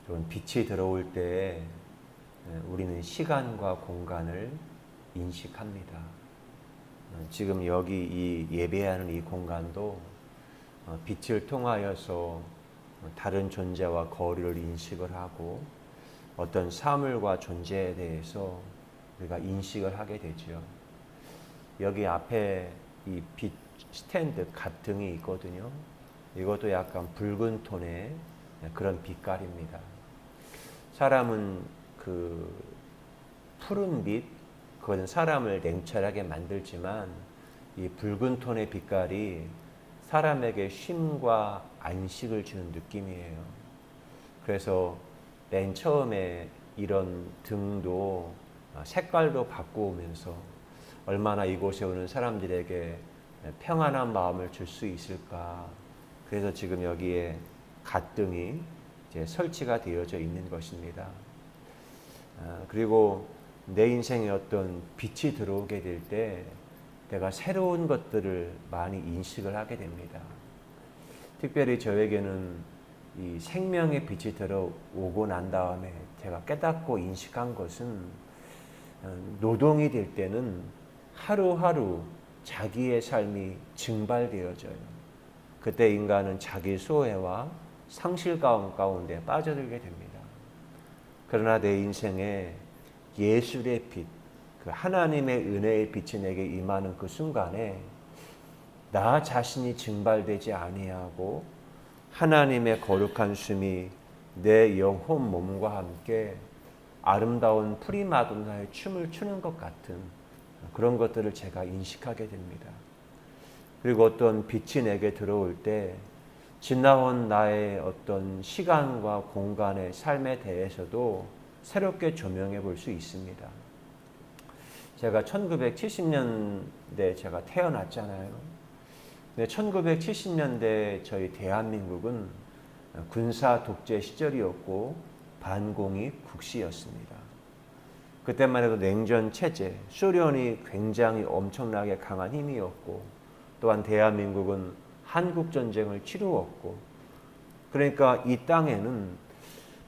또는 빛이 들어올 때 우리는 시간과 공간을 인식합니다. 지금 여기 이 예배하는 이 공간도 빛을 통하여서 다른 존재와 거리를 인식을 하고 어떤 사물과 존재에 대해서 우리가 인식을 하게 되죠. 여기 앞에 이 빛 스탠드 가등이 있거든요. 이것도 약간 붉은 톤의 그런 빛깔입니다. 사람은 그 푸른 빛, 그것은 사람을 냉철하게 만들지만 이 붉은 톤의 빛깔이 사람에게 쉼과 안식을 주는 느낌이에요. 그래서 맨 처음에 이런 등도 색깔도 바꾸면서 얼마나 이곳에 오는 사람들에게 평안한 마음을 줄 수 있을까. 그래서 지금 여기에 갓등이 이제 설치가 되어져 있는 것입니다. 그리고 내 인생에 어떤 빛이 들어오게 될 때 내가 새로운 것들을 많이 인식을 하게 됩니다. 특별히 저에게는 이 생명의 빛이 들어오고 난 다음에 제가 깨닫고 인식한 것은 노동이 될 때는 하루하루 자기의 삶이 증발되어져요. 그때 인간은 자기 소외와 상실감 가운데 빠져들게 됩니다. 그러나 내 인생에 예술의 빛, 그 하나님의 은혜의 빛이 내게 임하는 그 순간에 나 자신이 증발되지 아니하고 하나님의 거룩한 숨이 내 영혼 몸과 함께 아름다운 프리마돈나의 춤을 추는 것 같은 그런 것들을 제가 인식하게 됩니다. 그리고 어떤 빛이 내게 들어올 때 지나온 나의 어떤 시간과 공간의 삶에 대해서도 새롭게 조명해 볼 수 있습니다. 제가 1970년대 제가 태어났잖아요. 근데 1970년대 저희 대한민국은 군사 독재 시절이었고 반공이 국시였습니다. 그때만 해도 냉전 체제, 소련이 굉장히 엄청나게 강한 힘이었고 또한 대한민국은 한국전쟁을 치루었고 그러니까 이 땅에는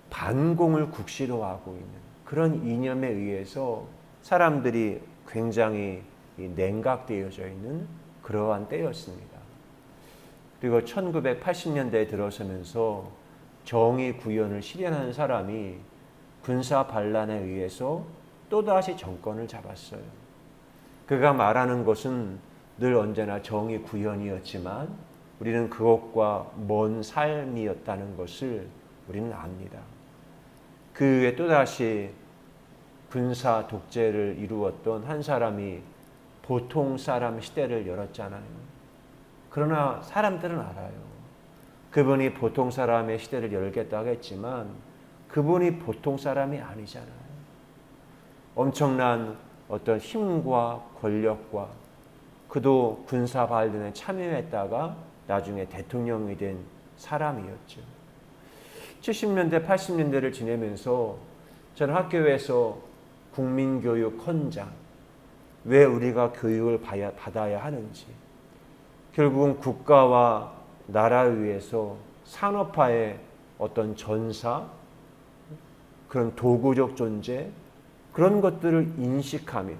반공을 국시로 하고 있는 그런 이념에 의해서 사람들이 굉장히 냉각되어져 있는 그러한 때였습니다. 그리고 1980년대에 들어서면서 정의 구현을 실현하는 사람이 군사 반란에 의해서 또다시 정권을 잡았어요. 그가 말하는 것은 늘 언제나 정의 구현이었지만 우리는 그것과 먼 삶이었다는 것을 우리는 압니다. 그 후에 또다시 군사 독재를 이루었던 한 사람이 보통 사람 시대를 열었잖아요. 그러나 사람들은 알아요. 그분이 보통 사람의 시대를 열겠다고 했지만 그분이 보통 사람이 아니잖아요. 엄청난 어떤 힘과 권력과 그도 군사 반란에 참여했다가 나중에 대통령이 된 사람이었죠. 70년대, 80년대를 지내면서 저는 학교에서 국민교육 헌장, 왜 우리가 교육을 받아야 하는지, 결국은 국가와 나라를 위해서 산업화의 어떤 전사, 그런 도구적 존재, 그런 것들을 인식하며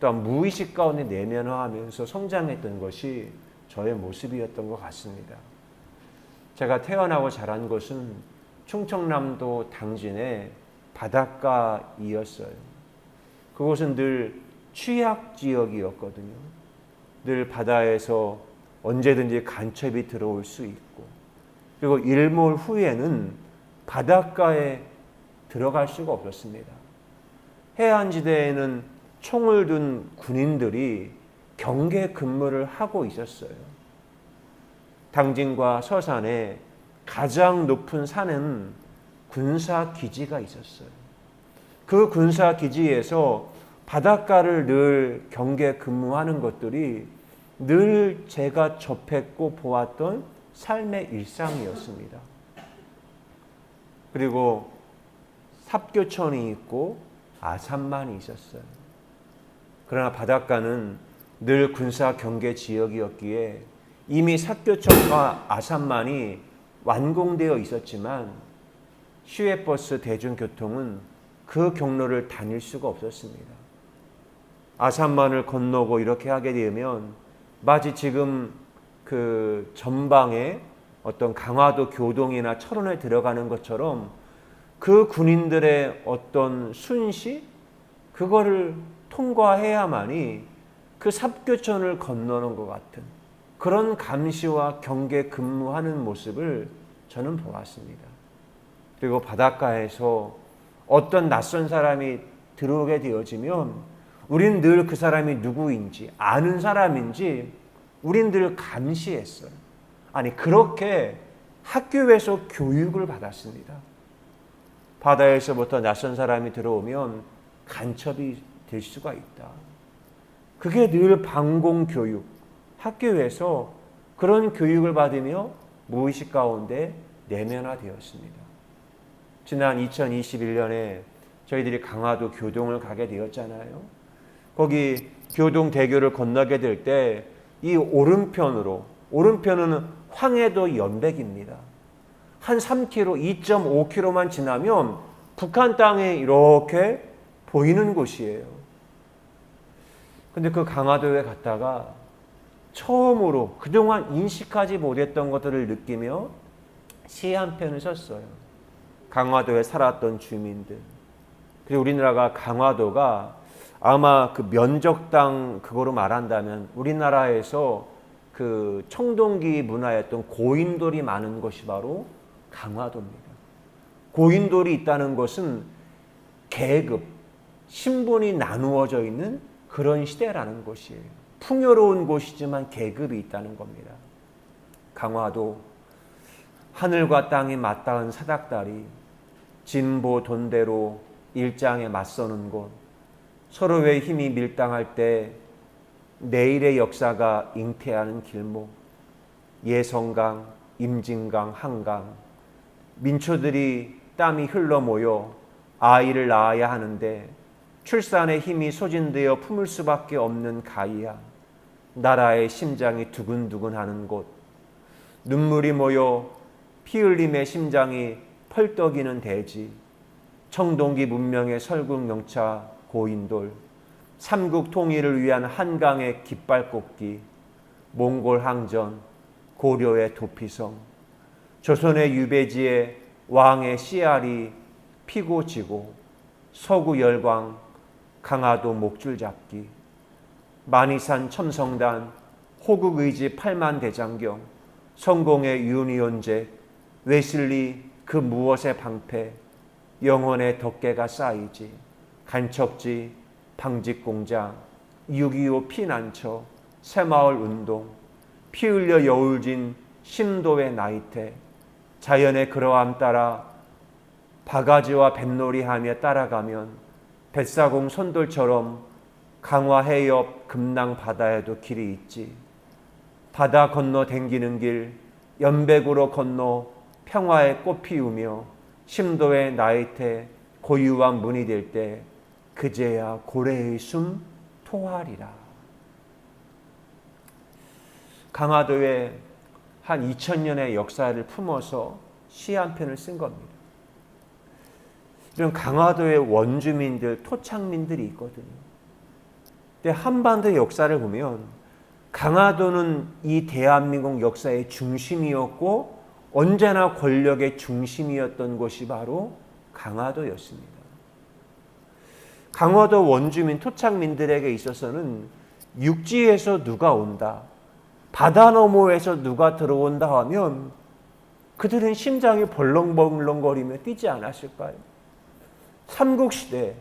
또한 무의식 가운데 내면화하면서 성장했던 것이 저의 모습이었던 것 같습니다. 제가 태어나고 자란 곳은 충청남도 당진의 바닷가이었어요. 그곳은 늘 취약 지역이었거든요. 늘 바다에서 언제든지 간첩이 들어올 수 있고 그리고 일몰 후에는 바닷가에 들어갈 수가 없었습니다. 해안지대에는 총을 든 군인들이 경계 근무를 하고 있었어요. 당진과 서산에 가장 높은 산은 군사기지가 있었어요. 그 군사기지에서 바닷가를 늘 경계 근무하는 것들이 늘 제가 접했고 보았던 삶의 일상이었습니다. 그리고 삽교천이 있고 아산만이 있었어요. 그러나 바닷가는 늘 군사 경계 지역이었기에 이미 삽교천과 아산만이 완공되어 있었지만 시외버스 대중교통은 그 경로를 다닐 수가 없었습니다. 아산만을 건너고 이렇게 하게 되면 마치 지금 그 전방에 어떤 강화도 교동이나 철원에 들어가는 것처럼 그 군인들의 어떤 순시 그거를 통과해야만이 그 삽교천을 건너는 것 같은 그런 감시와 경계 근무하는 모습을 저는 보았습니다. 그리고 바닷가에서 어떤 낯선 사람이 들어오게 되어지면 우린 늘 그 사람이 누구인지 아는 사람인지 우린 늘 감시했어요. 아니 그렇게 학교에서 교육을 받았습니다. 바다에서부터 낯선 사람이 들어오면 간첩이 될 수가 있다. 그게 늘 방공교육, 학교에서 그런 교육을 받으며 무의식 가운데 내면화되었습니다. 지난 2021년에 저희들이 강화도 교동을 가게 되었잖아요. 거기 교동대교를 건너게 될 때 이 오른편은 황해도 연백입니다. 한 3km, 2.5km만 지나면 북한 땅이 이렇게 보이는 곳이에요. 근데 그 강화도에 갔다가 처음으로 그동안 인식하지 못했던 것들을 느끼며 시 한 편을 썼어요. 강화도에 살았던 주민들. 그리고 우리나라가 강화도가 아마 그 면적당 그거로 말한다면 우리나라에서 그 청동기 문화였던 고인돌이 많은 것이 바로 강화도입니다. 고인돌이 있다는 것은 계급, 신분이 나누어져 있는 그런 시대라는 것이에요. 풍요로운 곳이지만 계급이 있다는 겁니다. 강화도, 하늘과 땅이 맞닿은 사닥다리, 진보 돈대로 일장에 맞서는 곳, 서로의 힘이 밀당할 때 내일의 역사가 잉태하는 길목, 예성강, 임진강, 한강, 민초들이 땀이 흘러 모여 아이를 낳아야 하는데 출산의 힘이 소진되어 품을 수밖에 없는 가이아, 나라의 심장이 두근두근하는 곳, 눈물이 모여 피 흘림의 심장이 펄떡이는 대지, 청동기 문명의 설국영차 고인돌, 삼국 통일을 위한 한강의 깃발꽂기, 몽골 항전, 고려의 도피성, 조선의 유배지에 왕의 씨알이 피고 지고, 서구 열광, 강화도 목줄 잡기, 만이산 첨성단, 호국의지 8만 대장경, 성공의 유니온제, 웨슬리 그 무엇의 방패, 영혼의 덮개가 쌓이지, 간척지, 방직공장, 6.25 피난처, 새마을 운동, 피 흘려 여울진 심도의 나이테, 자연의 그러함 따라 바가지와 뱃놀이하며 따라가면 뱃사공 손돌처럼 강화 해협 금낭 바다에도 길이 있지. 바다 건너 댕기는 길 연백으로 건너 평화의 꽃 피우며 심도의 나이테 고유한 문이 될 때 그제야 고래의 숨 토하리라. 강화도에 한 2000년의 역사를 품어서 시 한 편을 쓴 겁니다. 이런 강화도의 원주민들, 토착민들이 있거든요. 근데 한반도의 역사를 보면 강화도는 이 대한민국 역사의 중심이었고 언제나 권력의 중심이었던 곳이 바로 강화도였습니다. 강화도 원주민, 토착민들에게 있어서는 육지에서 누가 온다, 바다 너머에서 누가 들어온다 하면 그들은 심장이 벌렁벌렁거리며 뛰지 않았을까요? 삼국시대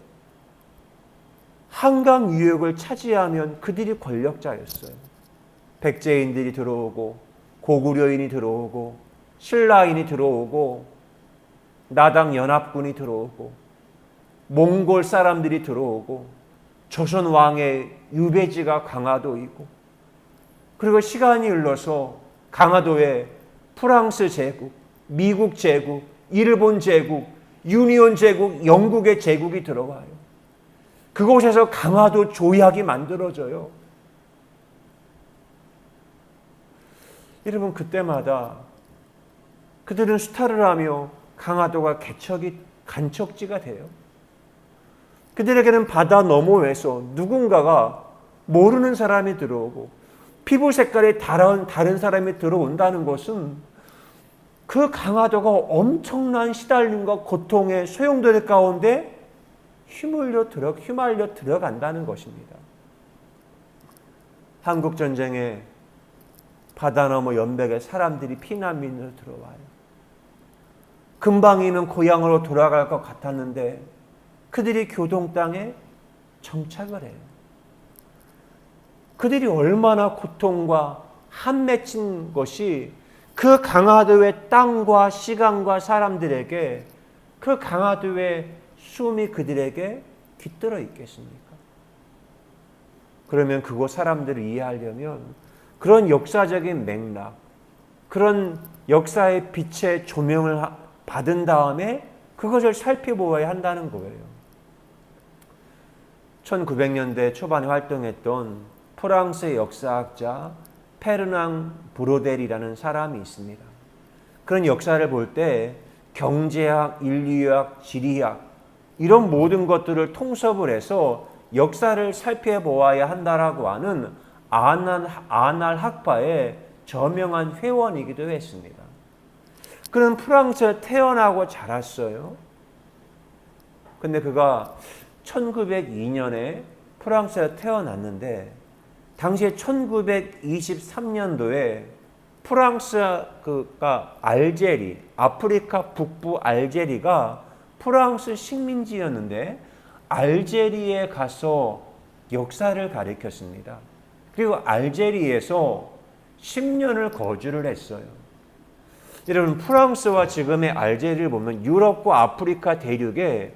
한강 유역을 차지하면 그들이 권력자였어요. 백제인들이 들어오고 고구려인이 들어오고 신라인이 들어오고 나당 연합군이 들어오고 몽골 사람들이 들어오고 조선 왕의 유배지가 강화도이고 그리고 시간이 흘러서 강화도에 프랑스 제국, 미국 제국, 일본 제국, 유니온 제국, 영국의 제국이 들어와요. 그곳에서 강화도 조약이 만들어져요. 여러분 그때마다 그들은 수탈을 하며 강화도가 간척지가 돼요. 그들에게는 바다 너머에서 누군가가 모르는 사람이 들어오고 피부 색깔이 다른 사람이 들어온다는 것은 그 강화도가 엄청난 시달림과 고통의 소용돌이 가운데 휘말려 들어간다는 것입니다. 한국전쟁에 바다 너머 연백에 사람들이 피난민으로 들어와요. 금방이면 고향으로 돌아갈 것 같았는데 그들이 교동 땅에 정착을 해요. 그들이 얼마나 고통과 한 맺힌 것이 그 강화도의 땅과 시간과 사람들에게 그 강화도의 숨이 그들에게 깃들어 있겠습니까? 그러면 그곳 사람들을 이해하려면 그런 역사적인 맥락, 그런 역사의 빛의 조명을 받은 다음에 그것을 살펴보아야 한다는 거예요. 1900년대 초반에 활동했던 프랑스의 역사학자 페르낭 브로델이라는 사람이 있습니다. 그런 역사를 볼 때 경제학, 인류학, 지리학 이런 모든 것들을 통섭을 해서 역사를 살펴보아야 한다라고 하는 아날 학파의 저명한 회원이기도 했습니다. 그는 프랑스에 태어나고 자랐어요. 근데 그가 1902년에 프랑스에 태어났는데 당시에 1923년도에 프랑스가 알제리, 아프리카 북부 알제리가 프랑스 식민지였는데 알제리에 가서 역사를 가르쳤습니다. 그리고 알제리에서 10년을 거주를 했어요. 여러분, 프랑스와 지금의 알제리를 보면 유럽과 아프리카 대륙에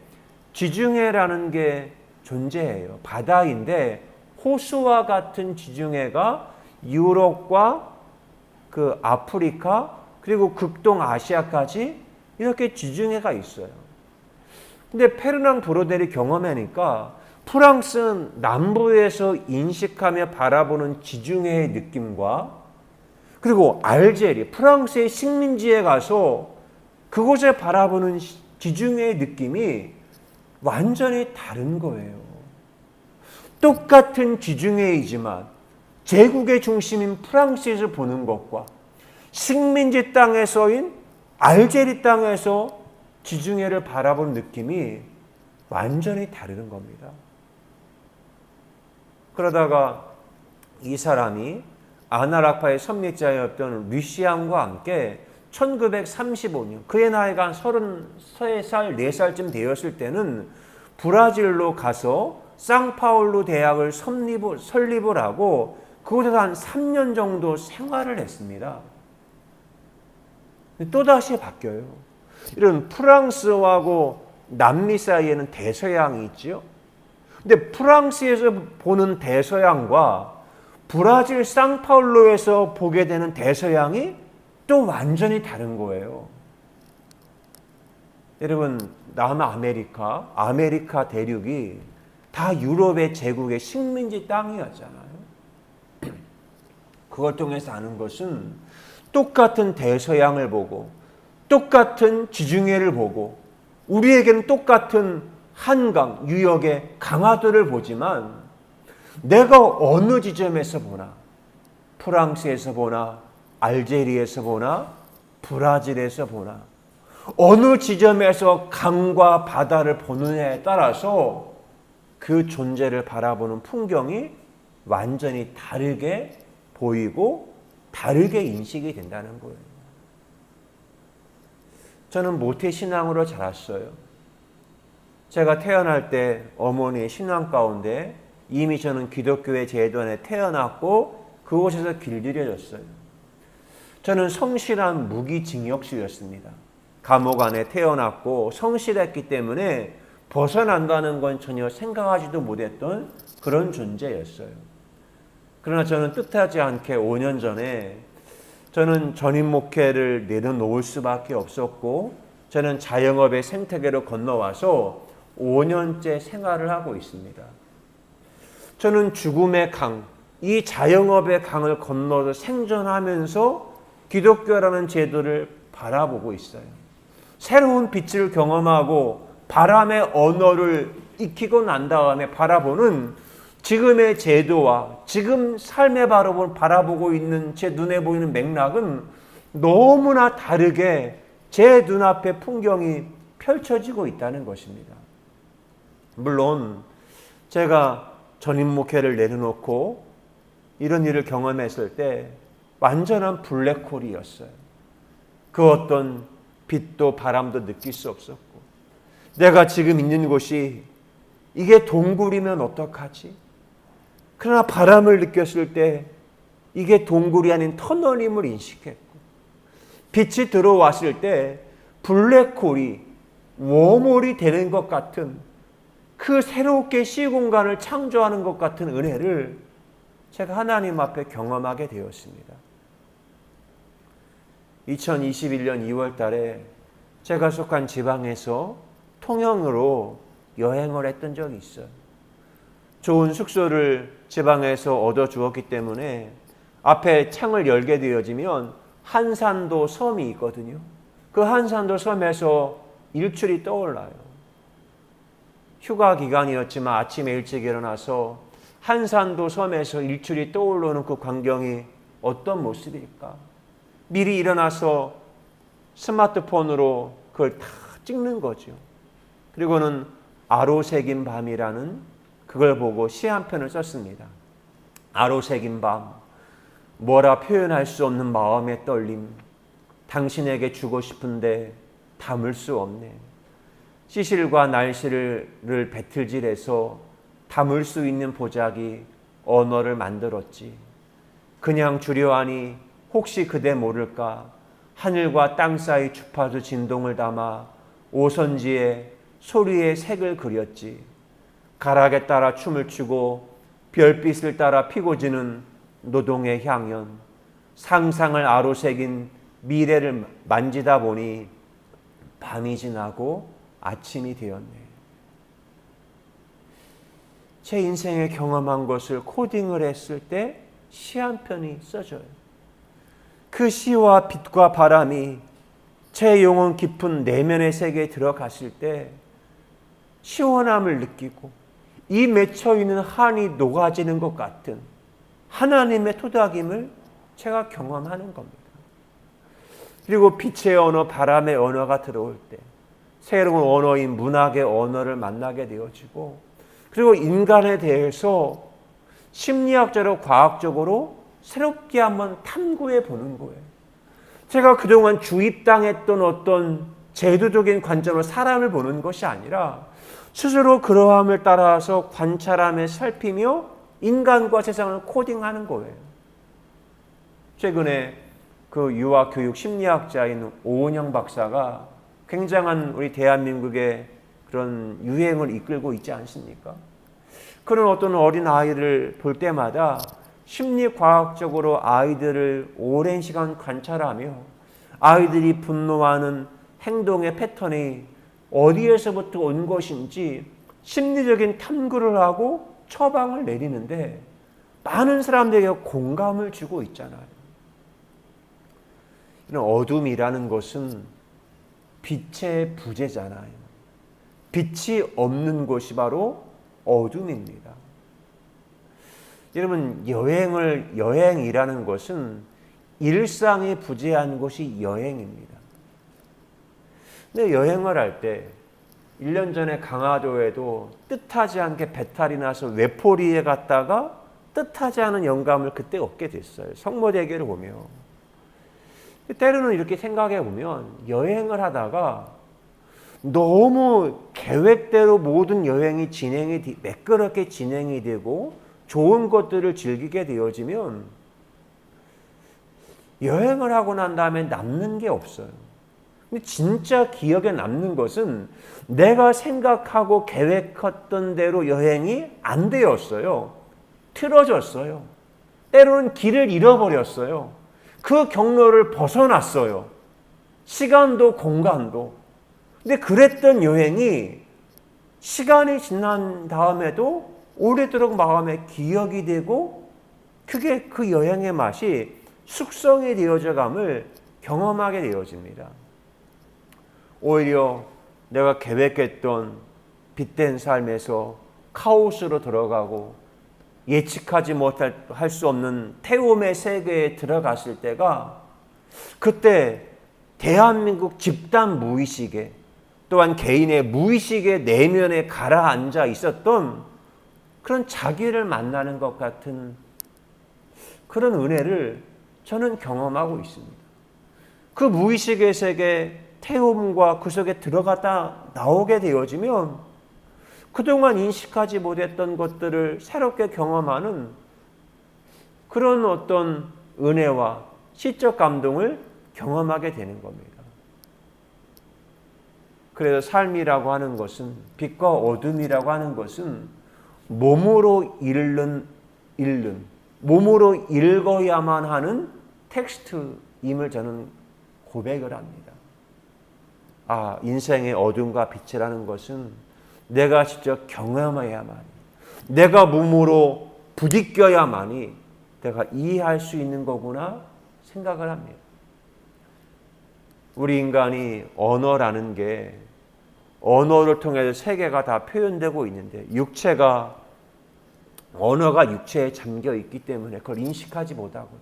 지중해라는 게 존재해요. 바다인데 호수와 같은 지중해가 유럽과 그 아프리카 그리고 극동 아시아까지 이렇게 지중해가 있어요. 근데 페르낭 브로델이 경험하니까 프랑스는 남부에서 인식하며 바라보는 지중해의 느낌과 그리고 알제리, 프랑스의 식민지에 가서 그곳에 바라보는 지중해의 느낌이 완전히 다른 거예요. 똑같은 지중해이지만 제국의 중심인 프랑스에서 보는 것과 식민지 땅에서인 알제리 땅에서 지중해를 바라보는 느낌이 완전히 다른 겁니다. 그러다가 이 사람이 아나락파의 선미자였던 루시안과 함께 1935년 그의 나이가 한 33살, 4살쯤 되었을 때는 브라질로 가서 상파울루 대학을 설립을 하고 그곳에서 한 3년 정도 생활을 했습니다. 또다시 바뀌어요. 이런 프랑스하고 남미 사이에는 대서양이 있죠. 근데 프랑스에서 보는 대서양과 브라질 상파울루에서 보게 되는 대서양이 또 완전히 다른 거예요. 여러분, 남아메리카, 아메리카 대륙이 다 유럽의 제국의 식민지 땅이었잖아요. 그걸 통해서 아는 것은 똑같은 대서양을 보고 똑같은 지중해를 보고 우리에게는 똑같은 한강, 유역의 강화도를 보지만 내가 어느 지점에서 보나 프랑스에서 보나 알제리에서 보나 브라질에서 보나 어느 지점에서 강과 바다를 보느냐에 따라서 그 존재를 바라보는 풍경이 완전히 다르게 보이고 다르게 인식이 된다는 거예요. 저는 모태신앙으로 자랐어요. 제가 태어날 때 어머니의 신앙 가운데 이미 저는 기독교의 제도 안에 태어났고 그곳에서 길들여졌어요. 저는 성실한 무기징역수였습니다. 감옥 안에 태어났고 성실했기 때문에 벗어난다는 건 전혀 생각하지도 못했던 그런 존재였어요. 그러나 저는 뜻하지 않게 5년 전에 저는 전임 목회를 내려놓을 수밖에 없었고 저는 자영업의 생태계로 건너와서 5년째 생활을 하고 있습니다. 저는 죽음의 강, 이 자영업의 강을 건너서 생존하면서 기독교라는 제도를 바라보고 있어요. 새로운 빛을 경험하고 바람의 언어를 익히고 난 다음에 바라보는 지금의 제도와 지금 삶의 바라보고 있는 제 눈에 보이는 맥락은 너무나 다르게 제 눈앞에 풍경이 펼쳐지고 있다는 것입니다. 물론 제가 전임 목회를 내려놓고 이런 일을 경험했을 때 완전한 블랙홀이었어요. 그 어떤 빛도 바람도 느낄 수 없었고, 내가 지금 있는 곳이 이게 동굴이면 어떡하지? 그러나 바람을 느꼈을 때 이게 동굴이 아닌 터널임을 인식했고, 빛이 들어왔을 때 블랙홀이 웜홀이 되는 것 같은 그 새롭게 시공간을 창조하는 것 같은 은혜를 제가 하나님 앞에 경험하게 되었습니다. 2021년 2월 달에 제가 속한 지방에서 통영으로 여행을 했던 적이 있어요. 좋은 숙소를 지방에서 얻어 주었기 때문에 앞에 창을 열게 되어지면 한산도 섬이 있거든요. 그 한산도 섬에서 일출이 떠올라요. 휴가 기간이었지만 아침에 일찍 일어나서 한산도 섬에서 일출이 떠오르는 그 광경이 어떤 모습일까? 미리 일어나서 스마트폰으로 그걸 다 찍는 거죠. 그리고는 아로새긴 밤이라는 그걸 보고 시 한 편을 썼습니다. 아로새긴 밤, 뭐라 표현할 수 없는 마음의 떨림, 당신에게 주고 싶은데 담을 수 없네. 시실과 날씨를 배틀질해서 담을 수 있는 보자기 언어를 만들었지. 그냥 주려 하니 혹시 그대 모를까 하늘과 땅 사이 주파수 진동을 담아 오선지에 소리의 색을 그렸지. 가락에 따라 춤을 추고 별빛을 따라 피고 지는 노동의 향연, 상상을 아로새긴 미래를 만지다 보니 밤이 지나고 아침이 되었네. 제 인생에 경험한 것을 코딩을 했을 때 시 한 편이 써져요. 그 시와 빛과 바람이 제 영혼 깊은 내면의 세계에 들어갔을 때 시원함을 느끼고 이 맺혀있는 한이 녹아지는 것 같은 하나님의 토닥임을 제가 경험하는 겁니다. 그리고 빛의 언어, 바람의 언어가 들어올 때 새로운 언어인 문학의 언어를 만나게 되어지고, 그리고 인간에 대해서 심리학적으로 과학적으로 새롭게 한번 탐구해 보는 거예요. 제가 그동안 주입당했던 어떤 제도적인 관점으로 사람을 보는 것이 아니라 스스로 그러함을 따라서 관찰하며 살피며 인간과 세상을 코딩하는 거예요. 최근에 그 유아교육 심리학자인 오은영 박사가 굉장한 우리 대한민국의 그런 유행을 이끌고 있지 않습니까? 그런 어떤 어린 아이를 볼 때마다 심리과학적으로 아이들을 오랜 시간 관찰하며 아이들이 분노하는 행동의 패턴이 어디에서부터 온 것인지 심리적인 탐구를 하고 처방을 내리는데 많은 사람들에게 공감을 주고 있잖아요. 이런 어둠이라는 것은 빛의 부재잖아요. 빛이 없는 곳이 바로 어둠입니다. 여러분, 여행이라는 것은 일상이 부재한 곳이 여행입니다. 근데 여행을 할 때 1년 전에 강화도에도 뜻하지 않게 배탈이 나서 외포리에 갔다가 뜻하지 않은 영감을 그때 얻게 됐어요. 성모대교를 보며. 때로는 이렇게 생각해 보면 여행을 하다가 너무 계획대로 모든 여행이 매끄럽게 진행이 되고 좋은 것들을 즐기게 되어지면 여행을 하고 난 다음에 남는 게 없어요. 근데 진짜 기억에 남는 것은 내가 생각하고 계획했던 대로 여행이 안 되었어요. 틀어졌어요. 때로는 길을 잃어버렸어요. 그 경로를 벗어났어요. 시간도 공간도. 근데 그랬던 여행이 시간이 지난 다음에도 오래도록 마음에 기억이 되고 그게 그 여행의 맛이 숙성이 되어져 감을 경험하게 되어집니다. 오히려 내가 계획했던 빛된 삶에서 카오스로 들어가고 예측하지 못할 수 없는 태움의 세계에 들어갔을 때가, 그때 대한민국 집단 무의식에, 또한 개인의 무의식의 내면에 가라앉아 있었던 그런 자기를 만나는 것 같은 그런 은혜를 저는 경험하고 있습니다. 그 무의식의 세계 태움과 그 속에 들어갔다 나오게 되어지면 그동안 인식하지 못했던 것들을 새롭게 경험하는 그런 어떤 은혜와 시적 감동을 경험하게 되는 겁니다. 그래서 삶이라고 하는 것은, 빛과 어둠이라고 하는 것은 몸으로 읽는, 몸으로 읽어야만 하는 텍스트임을 저는 고백을 합니다. 아, 인생의 어둠과 빛이라는 것은 내가 직접 경험해야만이, 내가 몸으로 부딪혀야만이 내가 이해할 수 있는 거구나 생각을 합니다. 우리 인간이 언어라는 게, 언어를 통해서 세계가 다 표현되고 있는데, 언어가 육체에 잠겨 있기 때문에 그걸 인식하지 못하거든요.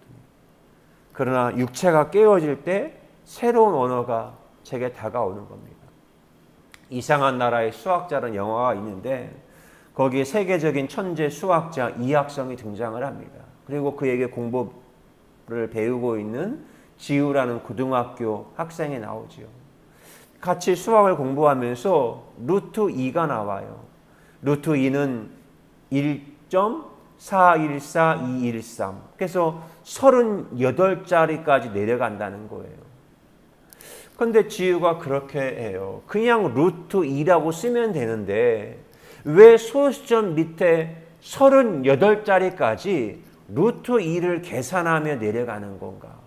그러나 육체가 깨어질 때 새로운 언어가 제게 다가오는 겁니다. 이상한 나라의 수학자라는 영화가 있는데, 거기에 세계적인 천재 수학자 이학성이 등장을 합니다. 그리고 그에게 공부를 배우고 있는 지우라는 고등학교 학생이 나오지요. 같이 수학을 공부하면서 루트 2가 나와요. 루트 2는 1.414213. 그래서 38자리까지 내려간다는 거예요. 그런데 지우가 그렇게 해요. 그냥 루트 2라고 쓰면 되는데 왜 소수점 밑에 38자리까지 루트 2를 계산하며 내려가는 건가?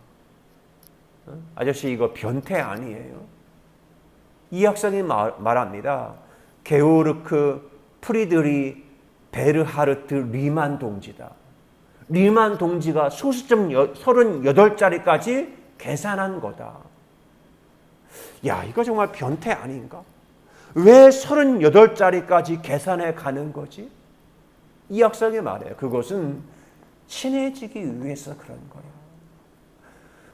아저씨 이거 변태 아니에요? 이 학생이 말합니다. 게오르크 프리드리 베르하르트 리만 동지다. 리만 동지가 소수점 38자리까지 계산한 거다. 야, 이거 정말 변태 아닌가? 왜 38자리까지 계산해 가는 거지? 이 학생이 말해요. 그것은 친해지기 위해서 그런 거야.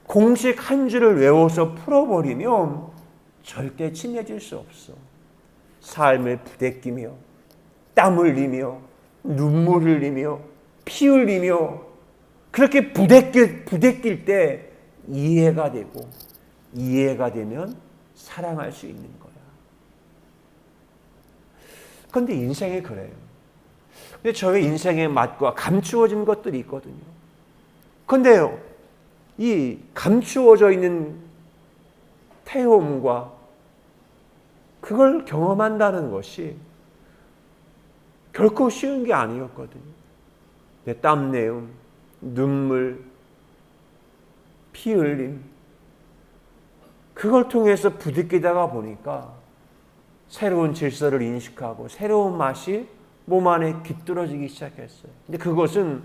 공식 한 줄을 외워서 풀어버리면 절대 친해질 수 없어. 삶을 부대끼며 땀 흘리며 눈물 흘리며 피 흘리며 그렇게 부대낄 때 이해가 되고, 이해가 되면 사랑할 수 있는 거야. 그런데 인생이 그래요. 근데 저의 인생의 맛과 감추어진 것들이 있거든요. 그런데요, 이 감추어져 있는 태움과 그걸 경험한다는 것이 결코 쉬운 게 아니었거든요. 내 땀내음, 눈물, 피 흘림, 그걸 통해서 부딪히다가 보니까 새로운 질서를 인식하고 새로운 맛이 몸 안에 깃들어지기 시작했어요. 근데 그것은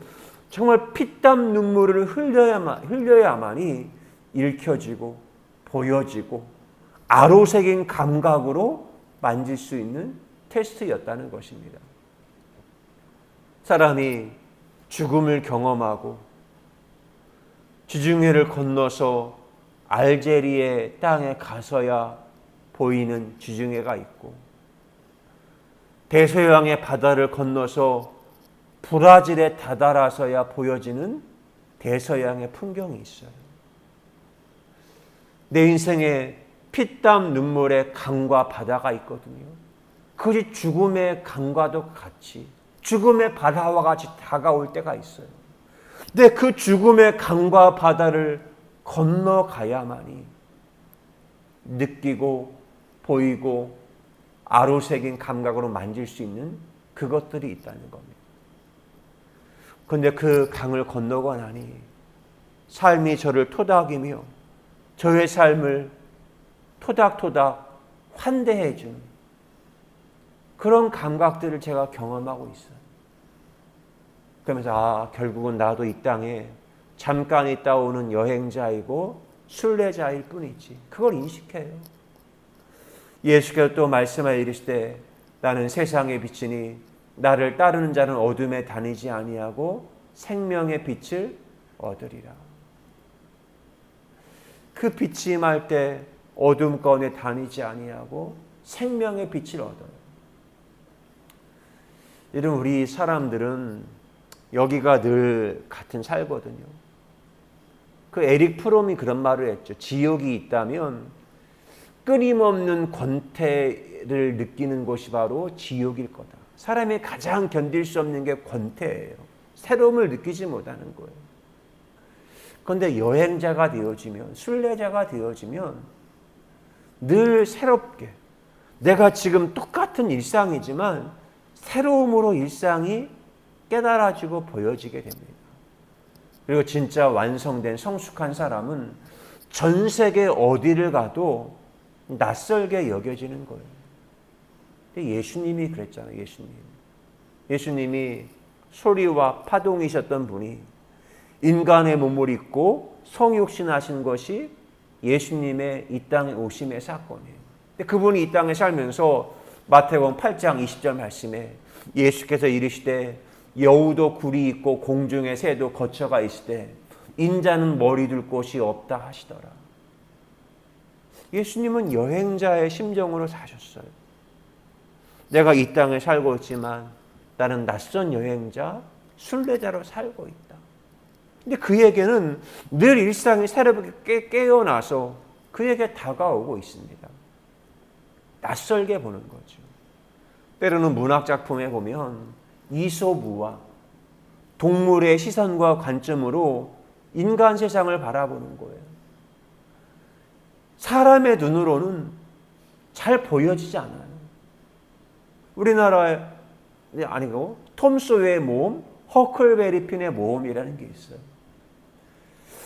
정말 피땀 눈물을 흘려야만이 읽혀지고 보여지고 아로새긴 감각으로 만질 수 있는 테스트였다는 것입니다. 사람이 죽음을 경험하고 지중해를 건너서 알제리의 땅에 가서야 보이는 지중해가 있고, 대서양의 바다를 건너서 브라질에 다다라서야 보여지는 대서양의 풍경이 있어요. 내 인생에 피땀 눈물의 강과 바다가 있거든요. 그것이 죽음의 강과도 같이, 죽음의 바다와 같이 다가올 때가 있어요. 근데 그 죽음의 강과 바다를 건너가야만이 느끼고 보이고 아로새긴 감각으로 만질 수 있는 그것들이 있다는 겁니다. 그런데 그 강을 건너고 나니 삶이 저를 토닥이며 저의 삶을 토닥토닥 환대해 준 그런 감각들을 제가 경험하고 있어요. 그러면서 결국은 나도 이 땅에 잠깐 있다 오는 여행자이고 순례자일 뿐이지. 그걸 인식해요. 예수께서 또 말씀하여 이르시되 나는 세상의 빛이니 나를 따르는 자는 어둠에 다니지 아니하고 생명의 빛을 얻으리라. 그 빛이 임할 때 어둠 가운데 다니지 아니하고 생명의 빛을 얻어요. 이런 우리 사람들은 여기가 늘 같은 살거든요. 그 에릭 프롬이 그런 말을 했죠. 지옥이 있다면 끊임없는 권태를 느끼는 곳이 바로 지옥일 거다. 사람이 가장 견딜 수 없는 게 권태예요. 새로움을 느끼지 못하는 거예요. 그런데 여행자가 되어지면, 순례자가 되어지면 늘 새롭게 내가 지금 똑같은 일상이지만 새로움으로 일상이 깨달아지고 보여지게 됩니다. 그리고 진짜 완성된 성숙한 사람은 전 세계 어디를 가도 낯설게 여겨지는 거예요. 근데 예수님이 그랬잖아요. 예수님이 소리와 파동이셨던 분이 인간의 몸을 입고 성육신하신 것이 예수님의 이 땅에 오심의 사건이에요. 근데 그분이 이 땅에 살면서 마태복음 8장 20절 말씀에 예수께서 이르시되 여우도 굴이 있고 공중의 새도 거처가 있으되 인자는 머리 둘 곳이 없다 하시더라. 예수님은 여행자의 심정으로 사셨어요. 내가 이 땅에 살고 있지만 나는 낯선 여행자, 순례자로 살고 있다. 근데 그에게는 늘 일상이 새롭게 깨어나서 그에게 다가오고 있습니다. 낯설게 보는 거죠. 때로는 문학작품에 보면 이솝우화, 동물의 시선과 관점으로 인간 세상을 바라보는 거예요. 사람의 눈으로는 잘 보여지지 않아요. 우리나라에 아니고 톰 소여의 모험, 허클베리 핀의 모험이라는 게 있어요.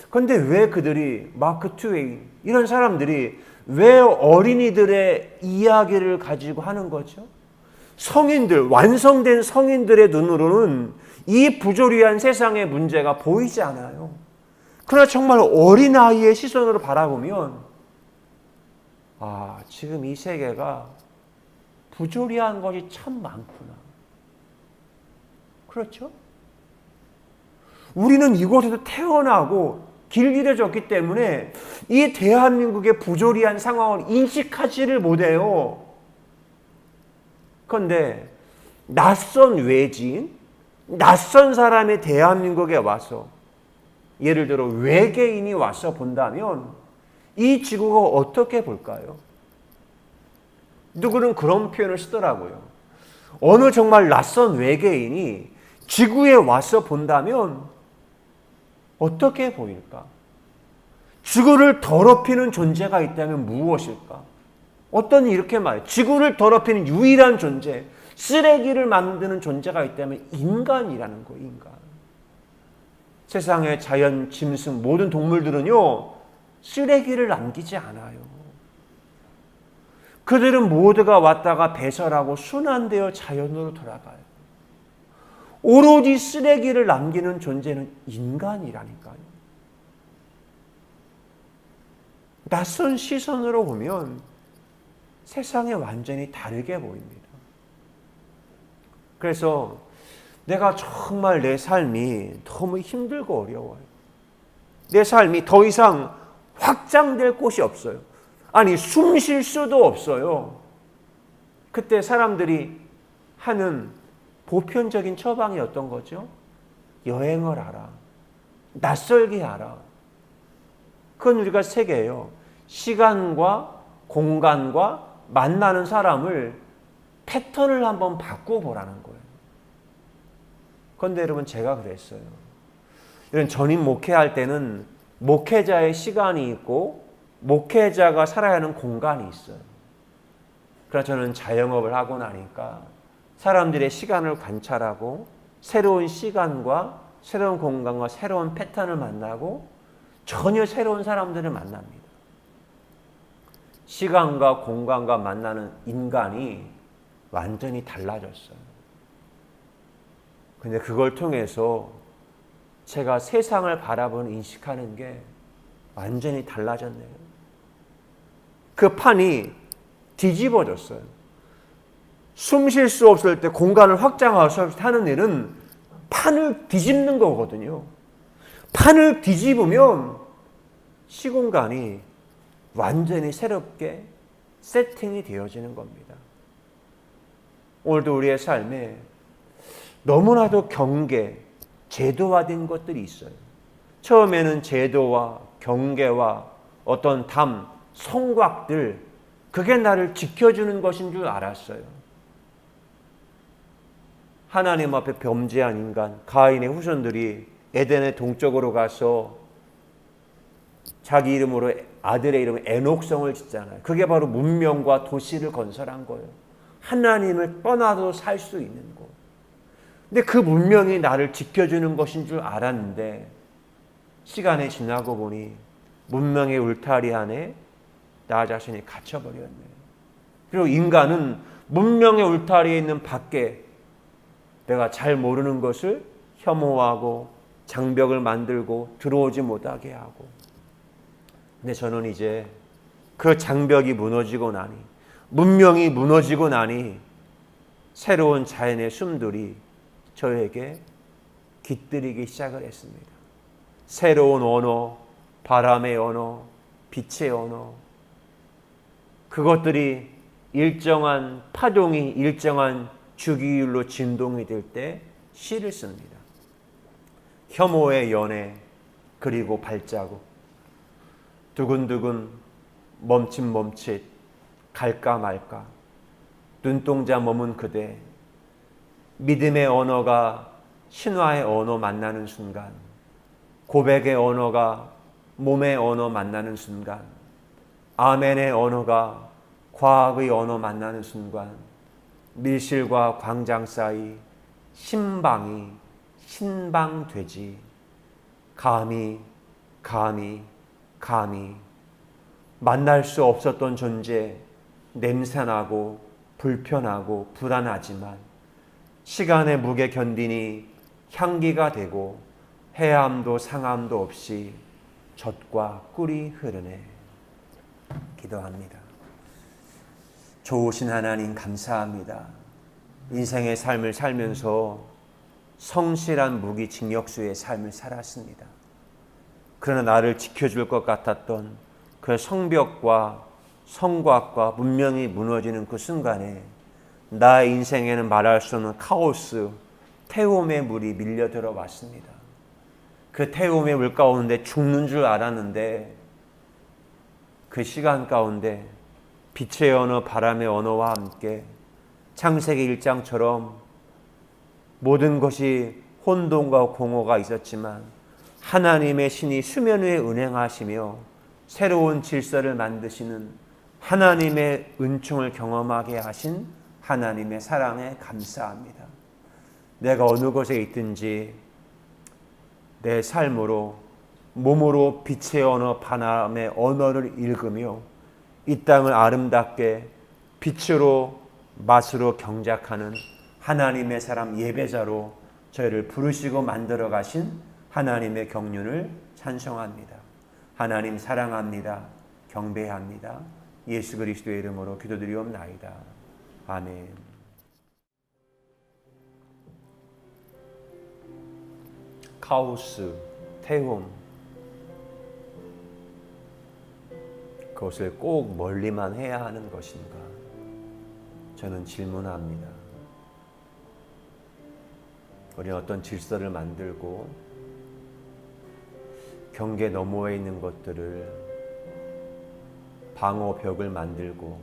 그런데 왜 그들이 마크 트웨인 이런 사람들이 왜 어린이들의 이야기를 가지고 하는 거죠? 성인들, 완성된 성인들의 눈으로는 이 부조리한 세상의 문제가 보이지 않아요. 그러나 정말 어린아이의 시선으로 바라보면 지금 이 세계가 부조리한 것이 참 많구나. 그렇죠? 우리는 이곳에서 태어나고 길들여졌기 때문에 이 대한민국의 부조리한 상황을 인식하지를 못해요. 그런데 낯선 외지인, 낯선 사람이 대한민국에 와서 예를 들어 외계인이 와서 본다면 이 지구가 어떻게 볼까요? 누구는 그런 표현을 쓰더라고요. 어느 정말 낯선 외계인이 지구에 와서 본다면 어떻게 보일까? 지구를 더럽히는 존재가 있다면 무엇일까? 어떤 이렇게 말해요. 지구를 더럽히는 유일한 존재, 쓰레기를 만드는 존재가 있다면 인간이라는 거예요. 인간. 세상의 자연, 짐승, 모든 동물들은요 쓰레기를 남기지 않아요. 그들은 모두가 왔다가 배설하고 순환되어 자연으로 돌아가요. 오로지 쓰레기를 남기는 존재는 인간이라니까요. 낯선 시선으로 보면 세상이 완전히 다르게 보입니다. 그래서 내가 정말 내 삶이 너무 힘들고 어려워요. 내 삶이 더 이상 확장될 곳이 없어요. 아니, 숨 쉴 수도 없어요. 그때 사람들이 하는 보편적인 처방이 어떤 거죠? 여행을 하라. 낯설게 하라. 그건 우리가 세 개예요. 시간과 공간과 만나는 사람을 패턴을 한번 바꿔보라는 거예요. 그런데 여러분 제가 그랬어요. 이런 전임 목회할 때는 목회자의 시간이 있고 목회자가 살아야 하는 공간이 있어요. 그래서 저는 자영업을 하고 나니까 사람들의 시간을 관찰하고 새로운 시간과 새로운 공간과 새로운 패턴을 만나고 전혀 새로운 사람들을 만납니다. 시간과 공간과 만나는 인간이 완전히 달라졌어요. 근데 그걸 통해서 제가 세상을 바라보는 인식하는 게 완전히 달라졌네요. 그 판이 뒤집어졌어요. 숨 쉴 수 없을 때 공간을 확장하셔서 하는 일은 판을 뒤집는 거거든요. 판을 뒤집으면 시공간이 완전히 새롭게 세팅이 되어지는 겁니다. 오늘도 우리의 삶에 너무나도 경계, 제도화된 것들이 있어요. 처음에는 제도와 경계와 어떤 담, 성곽들, 그게 나를 지켜주는 것인 줄 알았어요. 하나님 앞에 범죄한 인간, 가인의 후손들이 에덴의 동쪽으로 가서 자기 이름으로 아들의 이름을 에녹성을 짓잖아요. 그게 바로 문명과 도시를 건설한 거예요. 하나님을 떠나도 살 수 있는 것. 근데 그 문명이 나를 지켜주는 것인 줄 알았는데 시간이 지나고 보니 문명의 울타리 안에 나 자신이 갇혀버렸네요. 그리고 인간은 문명의 울타리에 있는 밖에 내가 잘 모르는 것을 혐오하고 장벽을 만들고 들어오지 못하게 하고. 근데 저는 이제 그 장벽이 무너지고 나니, 문명이 무너지고 나니 새로운 자연의 숨들이 저에게 깃들이기 시작을 했습니다. 새로운 언어, 바람의 언어, 빛의 언어, 그것들이 일정한 파동이 일정한 주기율로 진동이 될 때 시를 씁니다. 혐오의 연애, 그리고 발자국, 두근두근, 멈칫멈칫, 갈까 말까, 눈동자 머문 그대, 믿음의 언어가 신화의 언어 만나는 순간, 고백의 언어가 몸의 언어 만나는 순간, 아멘의 언어가 과학의 언어 만나는 순간, 밀실과 광장 사이 신방이 신방되지. 감히 만날 수 없었던 존재, 냄새나고 불편하고 불안하지만 시간의 무게 견디니 향기가 되고 해함도 상함도 없이 젖과 꿀이 흐르네. 기도합니다. 좋으신 하나님 감사합니다. 인생의 삶을 살면서 성실한 무기징역수의 삶을 살았습니다. 그러나 나를 지켜줄 것 같았던 그 성벽과 성곽과 문명이 무너지는 그 순간에 나의 인생에는 말할 수 없는 카오스, 태움의 물이 밀려 들어왔습니다. 그 태움의 물 가운데 죽는 줄 알았는데 그 시간 가운데 빛의 언어, 바람의 언어와 함께 창세기 1장처럼 모든 것이 혼돈과 공허가 있었지만 하나님의 신이 수면 위에 운행하시며 새로운 질서를 만드시는 하나님의 은총을 경험하게 하신 하나님의 사랑에 감사합니다. 내가 어느 곳에 있든지 내 삶으로, 몸으로 빛의 언어, 바람의 언어를 읽으며 이 땅을 아름답게 빛으로 맛으로 경작하는 하나님의 사람 예배자로 저희를 부르시고 만들어 가신 하나님의 경륜을 찬송합니다. 하나님 사랑합니다. 경배합니다. 예수 그리스도의 이름으로 기도드리옵나이다. 아멘. 카오스, 태움, 그것을 꼭 멀리만 해야 하는 것인가? 저는 질문합니다. 우리는 어떤 질서를 만들고 경계 너머에 있는 것들을 방어벽을 만들고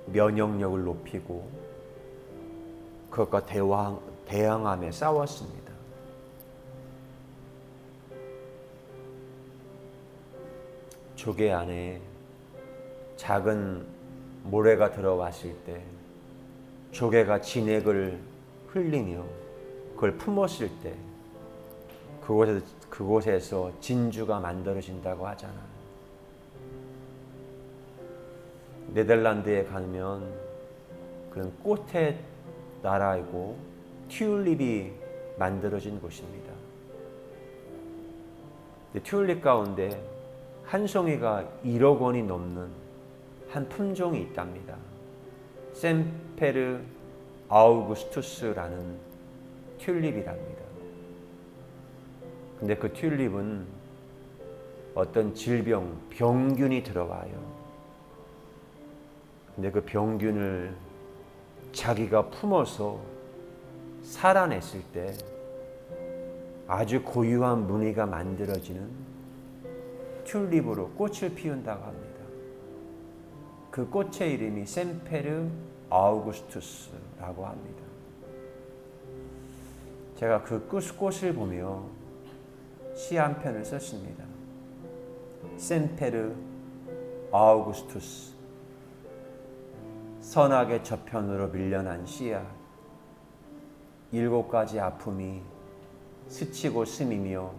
면역력을 높이고 그것과 대항하며 싸웠습니다. 조개 안에 작은 모래가 들어왔을 때 조개가 진액을 흘리며 그걸 품었을 때 그곳에서 진주가 만들어진다고 하잖아요. 네덜란드에 가면 그런 꽃의 나라이고 튤립이 만들어진 곳입니다. 튤립 가운데 한 송이가 1억 원이 넘는 한 품종이 있답니다. 셈페르 아우구스투스라는 튤립이랍니다. 근데 그 튤립은 어떤 질병, 병균이 들어와요. 근데 그 병균을 자기가 품어서 살아냈을 때 아주 고유한 무늬가 만들어지는 튤립으로 꽃을 피운다고 합니다. 그 꽃의 이름이 셈페르 아우구스투스라고 합니다. 제가 그 꽃을 보며 시 한 편을 썼습니다. 셈페르 아우구스투스, 선악의 저편으로 밀려난 씨앗, 7가지 아픔이 스치고 스미며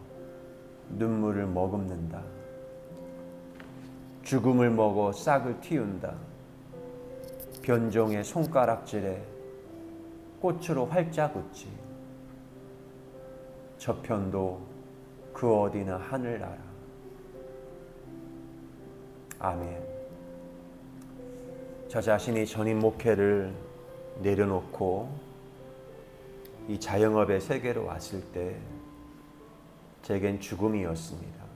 눈물을 머금는다. 죽음을 먹어 싹을 틔운다. 변종의 손가락질에 꽃으로 활짝 웃지. 저편도 그 어디나 하늘나라. 아멘. 저 자신이 전임 목회를 내려놓고 이 자영업의 세계로 왔을 때 제겐 죽음이었습니다.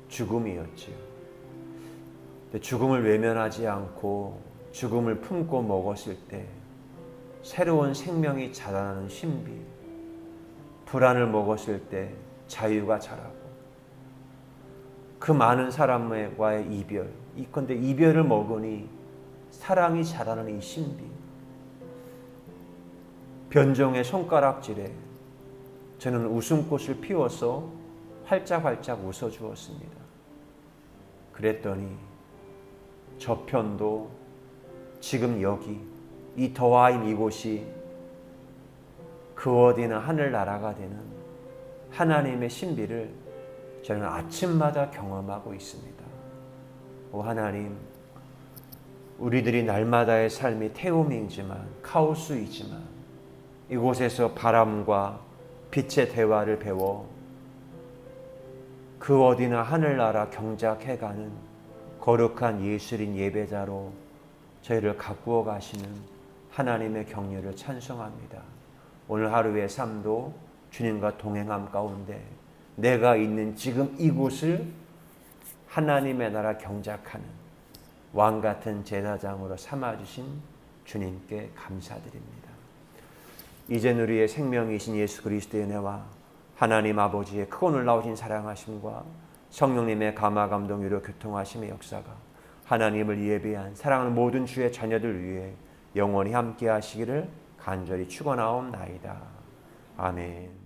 죽음이었지요. 근데 죽음을 외면하지 않고 죽음을 품고 먹었을 때 새로운 생명이 자라나는 신비, 불안을 먹었을 때 자유가 자라고, 그 많은 사람과의 이별, 이건데 이별을 먹으니 사랑이 자라는 이 신비, 변종의 손가락질에 저는 웃음꽃을 피워서 활짝활짝 웃어주었습니다. 그랬더니 저편도 지금 여기 이 더하임 이곳이 그 어디나 하늘나라가 되는 하나님의 신비를 저는 아침마다 경험하고 있습니다. 오 하나님, 우리들이 날마다의 삶이 태움이지만 카오스이지만 이곳에서 바람과 빛의 대화를 배워 그 어디나 하늘나라 경작해가는 거룩한 예술인 예배자로 저희를 가꾸어 가시는 하나님의 경륜을 찬송합니다. 오늘 하루의 삶도 주님과 동행함 가운데 내가 있는 지금 이곳을 하나님의 나라 경작하는 왕같은 제사장으로 삼아주신 주님께 감사드립니다. 이젠 우리의 생명이신 예수 그리스도의 은혜와 하나님 아버지의 크고 놀라우신 사랑하심과 성령님의 감화 감동 위로 교통하심의 역사가 하나님을 예배한 사랑하는 모든 주의 자녀들 위해 영원히 함께 하시기를 간절히 축원하옵나이다. 아멘.